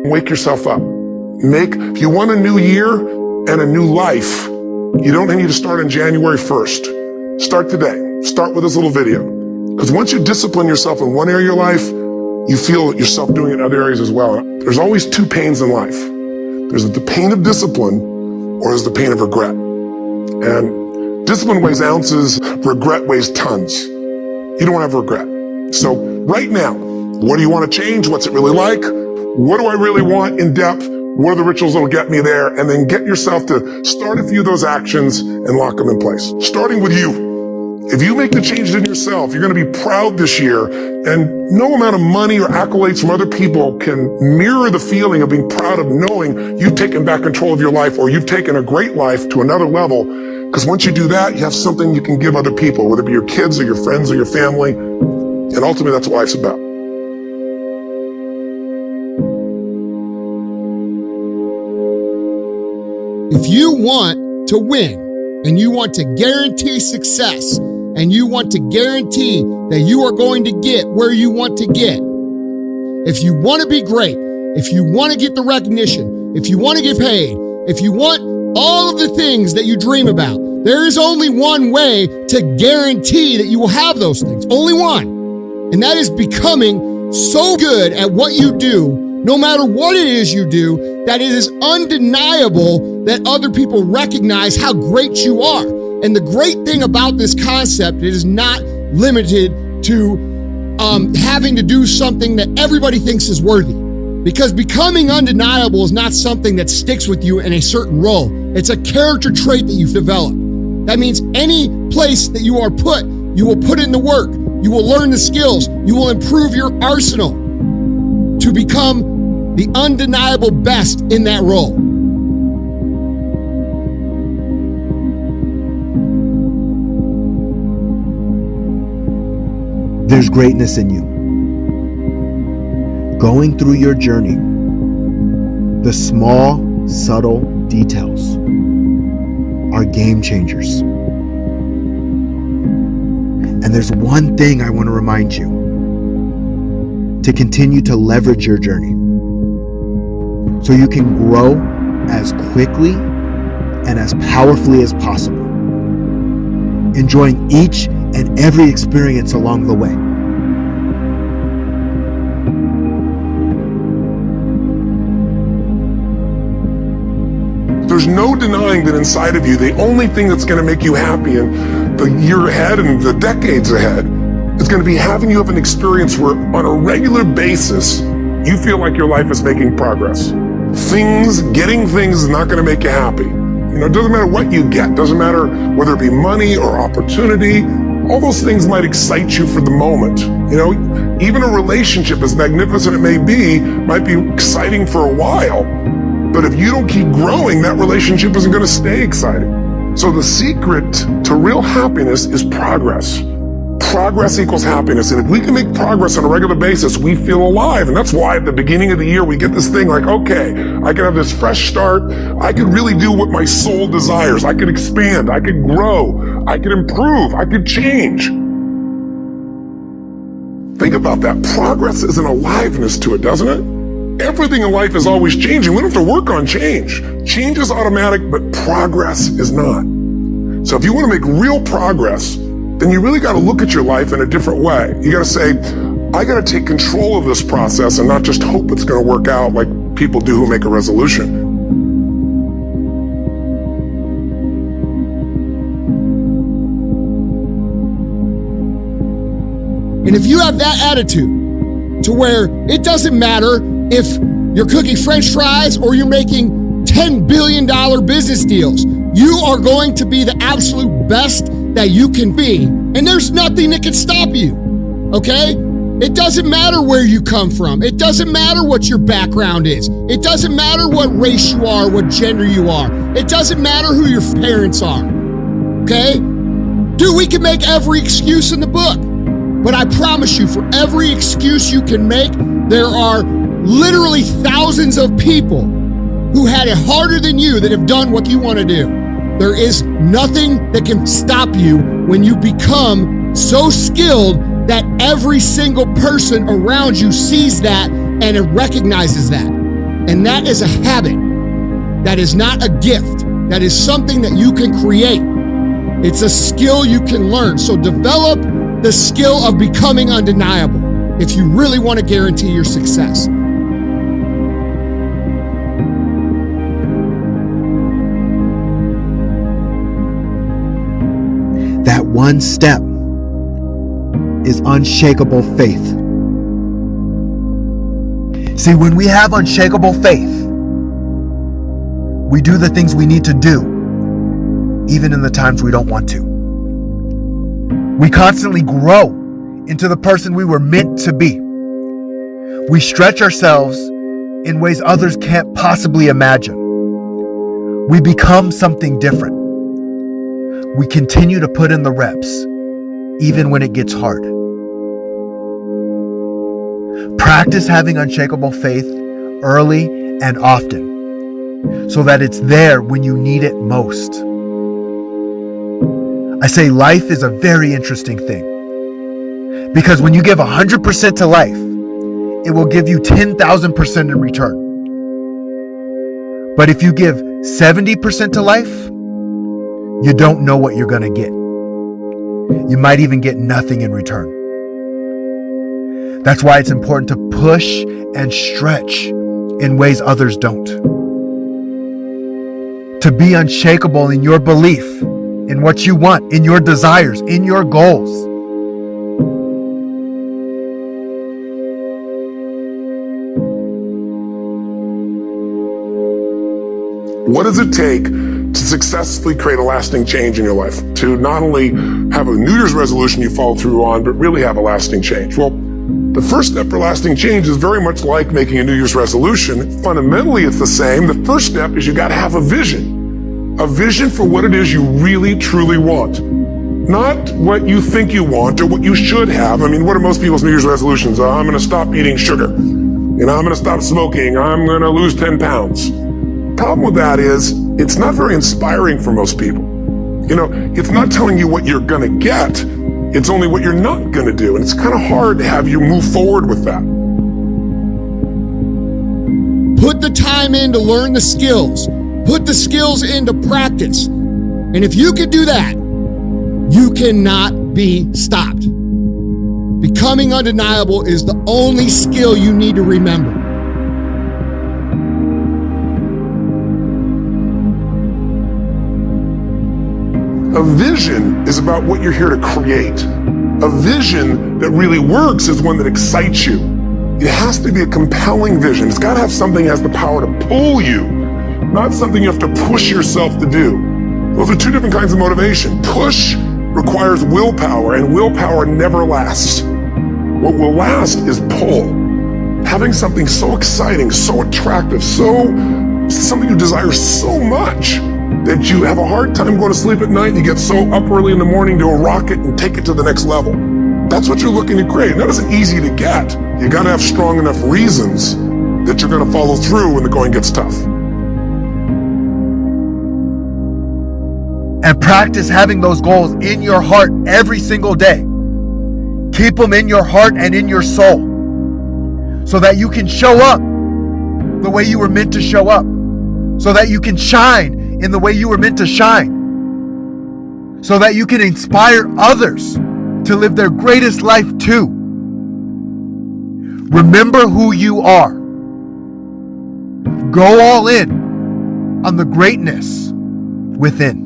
Wake yourself up. If you want a new year and a new life, you don't need to start on January 1st. Start today. Start with this little video. Because once you discipline yourself in one area of your life, you feel yourself doing it in other areas as well. There's always two pains in life. There's the pain of discipline, or there's the pain of regret. And discipline weighs ounces, regret weighs tons. You don't have regret. So right now, what do you want to change? What's it really like? What do I really want in depth? What are the rituals that'll get me there? And then get yourself to start a few of those actions and lock them in place. Starting with you. If you make the changes in yourself, you're going to be proud this year. And no amount of money or accolades from other people can mirror the feeling of being proud of knowing you've taken back control of your life, or you've taken a great life to another level. Because once you do that, you have something you can give other people, whether it be your kids or your friends or your family. And ultimately, that's what life's about. If you want to win, and you want to guarantee success, and you want to guarantee that you are going to get where you want to get, if you want to be great, if you want to get the recognition, if you want to get paid, if you want all of the things that you dream about, there is only one way to guarantee that you will have those things. Only one. And that is becoming so good at what you do, no matter what it is you do, that it is undeniable that other people recognize how great you are. And the great thing about this concept, it is not limited to having to do something that everybody thinks is worthy. Because becoming undeniable is not something that sticks with you in a certain role. It's a character trait that you've developed. That means any place that you are put, you will put in the work, you will learn the skills, you will improve your arsenal to become the undeniable best in that role. There's greatness in you. Going through your journey, the small, subtle details are game changers. And there's one thing I want to remind you: to continue to leverage your journey so you can grow as quickly and as powerfully as possible, enjoying each and every experience along the way. There's no denying that inside of you, the only thing that's going to make you happy in the year ahead and the decades ahead is going to be having you have an experience where on a regular basis, you feel like your life is making progress. Getting things is not going to make you happy. It doesn't matter what you get. It doesn't matter whether it be money or opportunity. All those things might excite you for the moment. Even a relationship, as magnificent it may be, might be exciting for a while. But if you don't keep growing, that relationship isn't going to stay exciting. So the secret to real happiness is progress. Progress equals happiness. And if we can make progress on a regular basis, we feel alive. And that's why at the beginning of the year, we get this thing like, okay, I can have this fresh start. I could really do what my soul desires. I could expand. I could grow. I could improve. I could change. Think about that. Progress is an aliveness to it, doesn't it? Everything in life is always changing. We don't have to work on change. Change is automatic, but progress is not. So if you want to make real progress, then you really got to look at your life in a different way. You got to say, I got to take control of this process and not just hope it's going to work out like people do who make a resolution. And if you have that attitude to where it doesn't matter if you're cooking French fries or you're making $10 billion business deals, you are going to be the absolute best that you can be, and there's nothing that can stop you, okay? It doesn't matter where you come from. It doesn't matter what your background is. It doesn't matter what race you are, what gender you are. It doesn't matter who your parents are, okay? Dude, we can make every excuse in the book, but I promise you, for every excuse you can make, there are literally thousands of people who had it harder than you that have done what you want to do. There is nothing that can stop you when you become so skilled that every single person around you sees that and it recognizes that. And that is a habit. That is not a gift. That is something that you can create. It's a skill you can learn. So develop the skill of becoming undeniable if you really want to guarantee your success. That one step is unshakable faith. See, when we have unshakable faith, we do the things we need to do, even in the times we don't want to. We constantly grow into the person we were meant to be. We stretch ourselves in ways others can't possibly imagine. We become something different. We continue to put in the reps, even when it gets hard. Practice having unshakable faith early and often, so that it's there when you need it most. I say life is a very interesting thing, because when you give 100% to life, it will give you 10,000% in return. But if you give 70% to life, you don't know what you're going to get. You might even get nothing in return. That's why it's important to push and stretch in ways others don't. To be unshakable in your belief, in what you want, in your desires, in your goals. What does it take to successfully create a lasting change in your life? To not only have a New Year's resolution you follow through on, but really have a lasting change? Well, the first step for lasting change is very much like making a New Year's resolution. Fundamentally, it's the same. The first step is you got to have a vision. A vision for what it is you really, truly want. Not what you think you want or what you should have. I mean, what are most people's New Year's resolutions? I'm going to stop eating sugar. I'm going to stop smoking. I'm going to lose 10 pounds. Problem with that is it's not very inspiring for most people. It's not telling you what you're going to get. It's only what you're not going to do. And it's kind of hard to have you move forward with that. Put the time in to learn the skills. Put the skills into practice. And if you can do that, you cannot be stopped. Becoming undeniable is the only skill you need to remember. A vision is about what you're here to create. A vision that really works is one that excites you. It has to be a compelling vision. It's got to have something that has the power to pull you, not something you have to push yourself to do. Those are two different kinds of motivation. Push requires willpower, and willpower never lasts. What will last is pull. Having something so exciting, so attractive, something you desire so much that you have a hard time going to sleep at night and you get so up early in the morning to a rocket and take it to the next level. That's what you're looking to create. That isn't easy to get. You got to have strong enough reasons that you're going to follow through when the going gets tough. And practice having those goals in your heart every single day. Keep them in your heart and in your soul so that you can show up the way you were meant to show up, so that you can shine in the way you were meant to shine, so that you can inspire others to live their greatest life too. Remember who you are. Go all in on the greatness within.